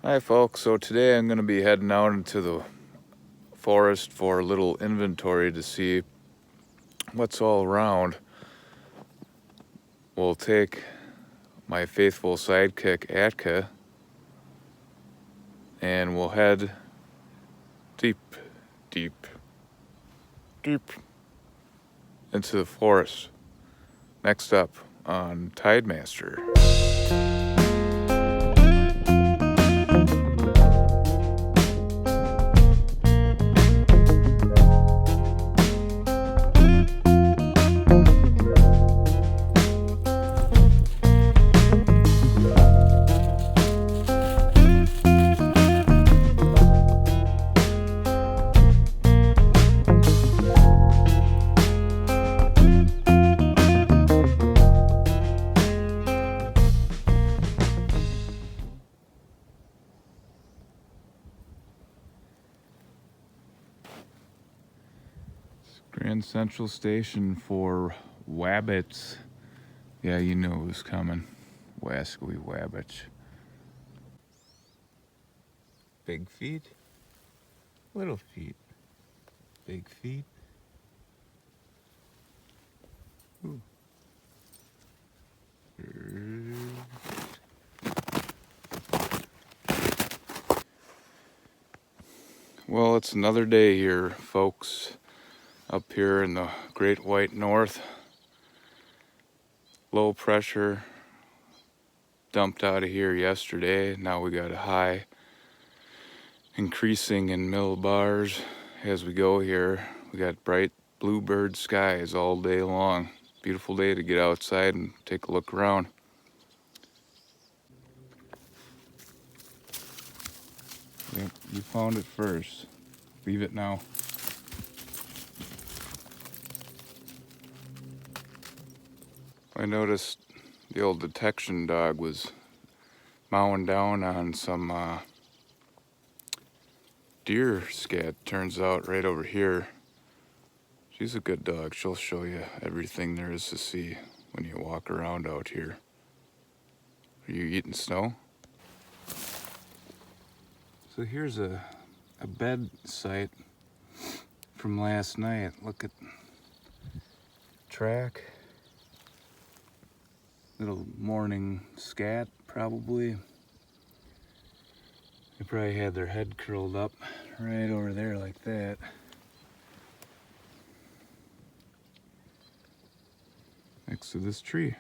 Hi folks, so today I'm going to be heading out into the forest for a little inventory to see what's all around. We'll take my faithful sidekick Atka and we'll head deep, deep, deep into the forest. Next up on Tidemaster. Grand Central Station for wabbits. Yeah, you know who's coming. Wascally wabbits. Big feet, little feet, big feet. Ooh. Well, it's another day here, folks, up here in the Great White North. Low pressure dumped out of here yesterday. Now we got a high increasing in millibars as we go here. We got bright bluebird skies all day long. Beautiful day to get outside and take a look around. Yep, you found it first. Leave it now. I noticed the old detection dog was mowing down on some deer scat, turns out, right over here. She's a good dog. She'll show you everything there is to see when you walk around out here. Are you eating snow? So here's a bed site from last night. Look at track. Little morning scat, probably. They probably had their head curled up right over there like that. Next to this tree.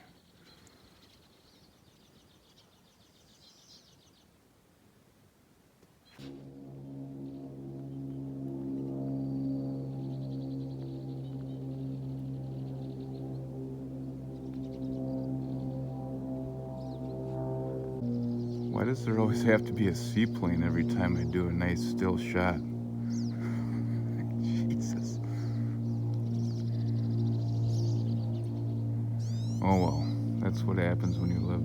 Why does there always have to be a seaplane every time I do a nice still shot? Jesus. Oh well, that's what happens when you live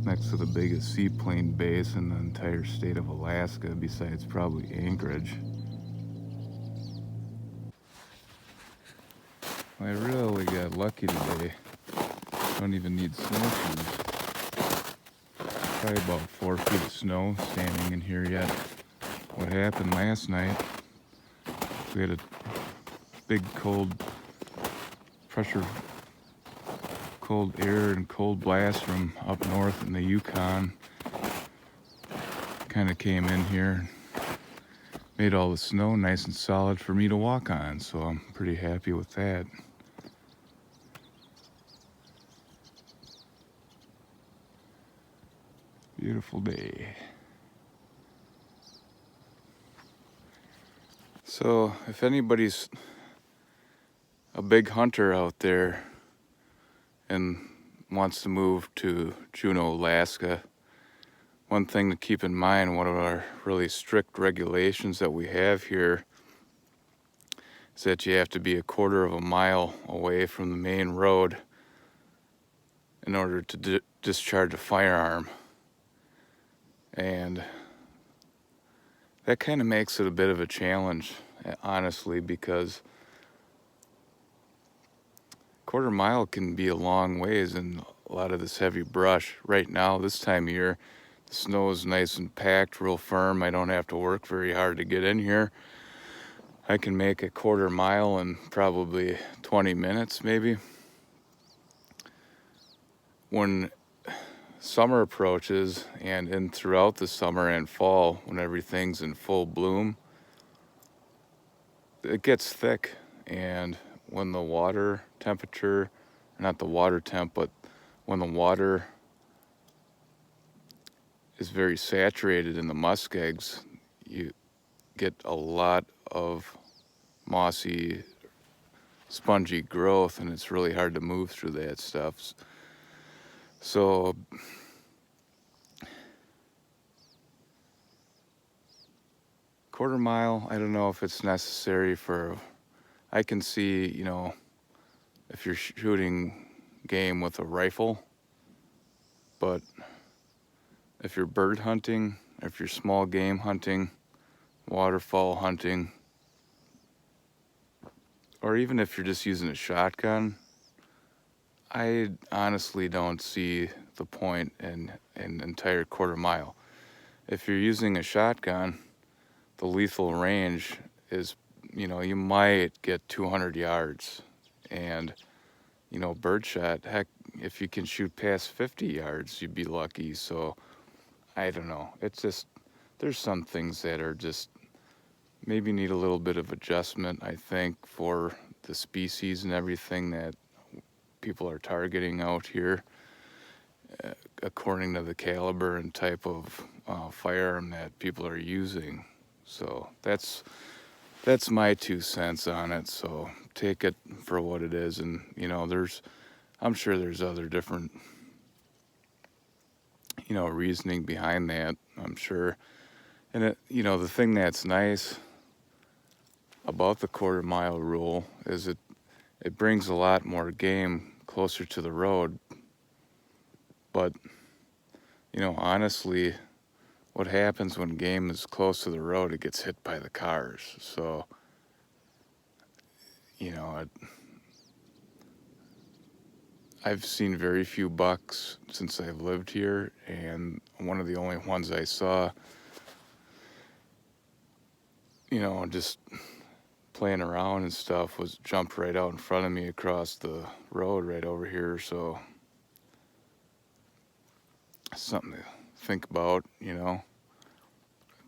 next to the biggest seaplane base in the entire state of Alaska, besides probably Anchorage. I really got lucky today. Don't even need snowshoes. Probably about 4 feet of snow standing in here yet. What happened last night, we had a big cold pressure, cold air and cold blast from up north in the Yukon. Kind of came in here, made all the snow nice and solid for me to walk on, so I'm pretty happy with that. Beautiful day. So if anybody's a big hunter out there and wants to move to Juneau, Alaska, one thing to keep in mind, one of our really strict regulations that we have here is that you have to be 1/4 of a mile away from the main road in order to discharge a firearm. And that kind of makes it a bit of a challenge, honestly, because 1/4 mile can be a long ways in a lot of this heavy brush. Right now, this time of year, The snow is nice and packed, real firm. I don't have to work very hard to get in here. I can make a quarter mile in probably 20 minutes maybe. When summer approaches, and throughout the summer and fall, when everything's in full bloom, it gets thick. And when the water temperature, not the water temp, but when the water is very saturated in the muskegs, you get a lot of mossy, spongy growth, and it's really hard to move through that stuff. So quarter mile, I don't know if it's necessary for, I can see, you know, if you're shooting game with a rifle, but if you're bird hunting, if you're small game hunting, waterfowl hunting, or even if you're just using a shotgun, I honestly don't see the point in an entire quarter mile. If you're using a shotgun, the lethal range is, you know, you might get 200 yards. And, you know, birdshot, heck, if you can shoot past 50 yards, you'd be lucky. So I don't know. It's just, there's some things that are just maybe need a little bit of adjustment, I think, for the species and everything that people are targeting out here, according to the caliber and type of firearm that people are using. So that's my 2 cents on it. So take it for what it is. And, you know, I'm sure there's other different, you know, reasoning behind that, I'm sure. And it, you know, the thing that's nice about the quarter mile rule is it brings a lot more game closer to the road. But, you know, honestly, what happens when game is close to the road, it gets hit by the cars. So, you know, I've seen very few bucks since I've lived here, and one of the only ones I saw, you know, just playing around and stuff, was jumped right out in front of me across the road right over here. So something to think about, you know.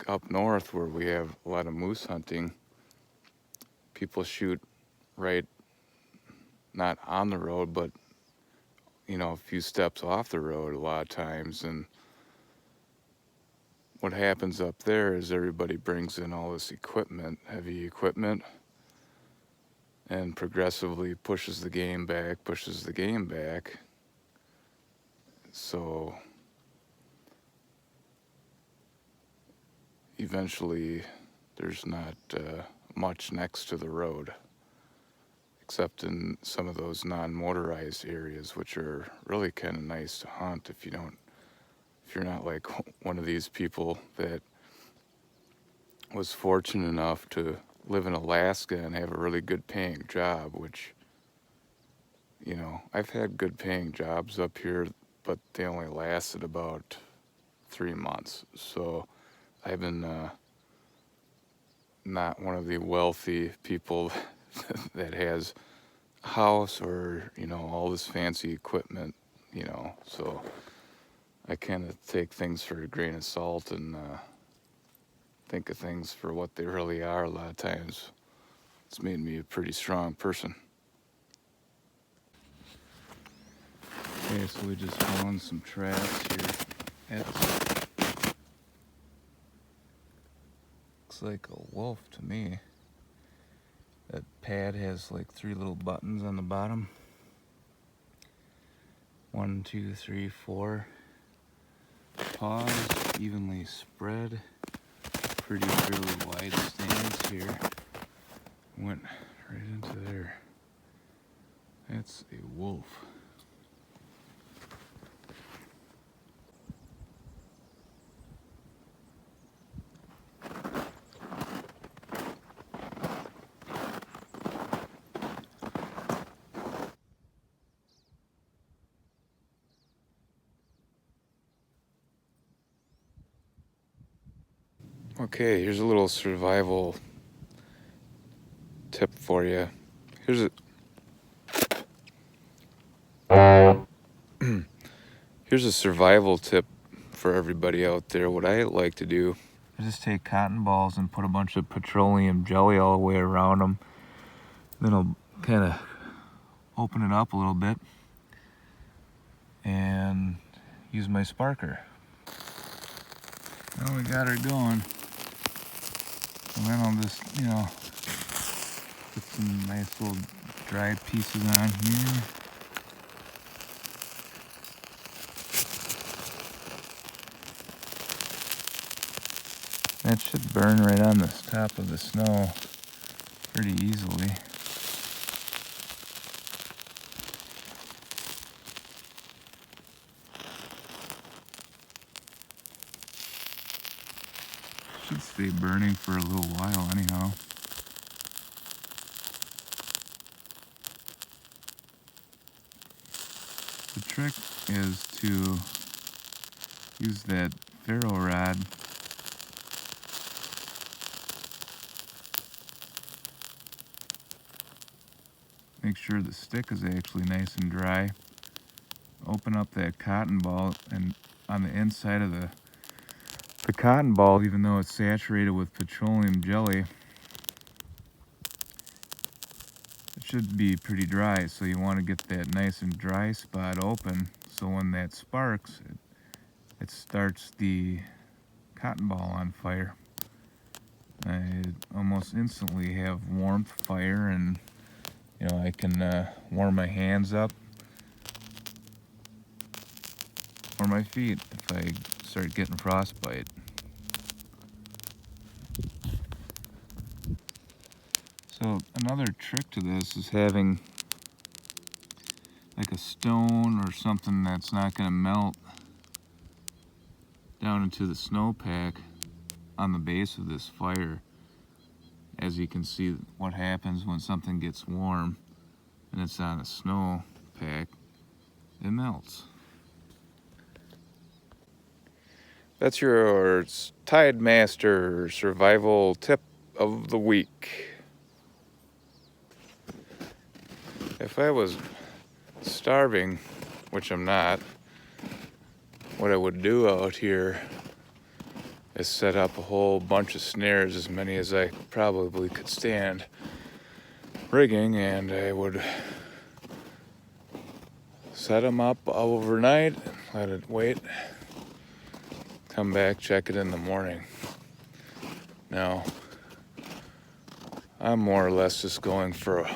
Up north where we have a lot of moose hunting, people shoot right, not on the road, but, you know, a few steps off the road a lot of times. And what happens up there is everybody brings in all this equipment, heavy equipment, and progressively pushes the game back. So eventually there's not much next to the road, except in some of those non-motorized areas, which are really kind of nice to hunt if you're not like one of these people that was fortunate enough to live in Alaska and have a really good paying job, which, you know, I've had good paying jobs up here, but they only lasted about 3 months. So I've been not one of the wealthy people that has a house or, you know, all this fancy equipment, you know. So I kind of take things for a grain of salt and think of things for what they really are a lot of times. It's made me a pretty strong person. Okay, so we just found some traps here. Looks like a wolf to me. That pad has like 3 little buttons on the bottom. 1, 2, 3, 4 paws, evenly spread. Pretty fairly wide stance here. Went right into there. That's a wolf. Okay, here's a little survival tip for you. Here's a survival tip for everybody out there. What I like to do, I just take cotton balls and put a bunch of petroleum jelly all the way around them. Then I'll kind of open it up a little bit and use my sparker. Well, we got her going. And then I'll just, put some nice little dried pieces on here. That should burn right on the top of the snow pretty easily. Should stay burning for a little while anyhow. The trick is to use that ferro rod make sure the stick is actually nice and dry. Open up that cotton ball, and on the inside of the cotton ball, even though it's saturated with petroleum jelly, it should be pretty dry, so you want to get that nice and dry spot open, so when that sparks, it starts the cotton ball on fire. I almost instantly have warmth, fire, and I can warm my hands up or my feet if I start getting frostbite. So another trick to this is having like a stone or something that's not going to melt down into the snowpack on the base of this fire. As you can see, what happens when something gets warm and it's on a snowpack, it melts. That's your Tide Master survival tip of the week. If I was starving, which I'm not, what I would do out here is set up a whole bunch of snares, as many as I probably could stand rigging, and I would set them up overnight, let it wait, come back, check it in the morning. Now, I'm more or less just going for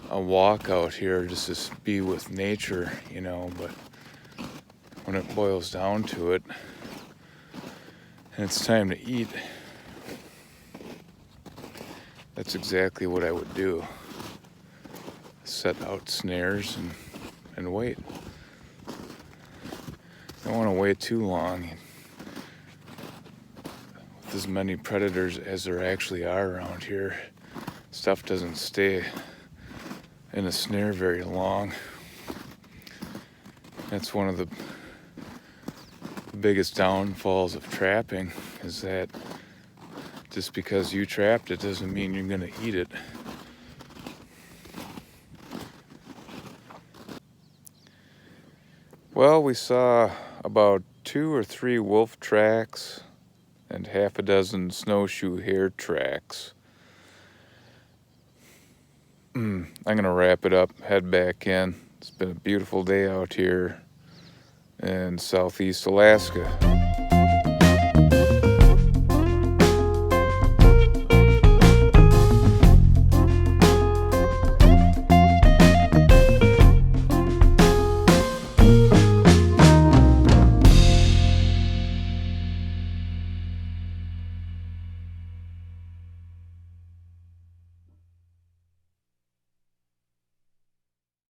a walk out here just to be with nature, but when it boils down to it and it's time to eat, that's exactly what I would do. Set out snares and wait. Don't want to wait too long with as many predators as there actually are around here. Stuff doesn't stay in a snare very long. That's one of the biggest downfalls of trapping, is that just because you trapped it doesn't mean you're gonna eat it. Well, we saw about 2 or 3 wolf tracks and half a dozen snowshoe hare tracks. I'm gonna wrap it up, head back in. It's been a beautiful day out here in southeast Alaska.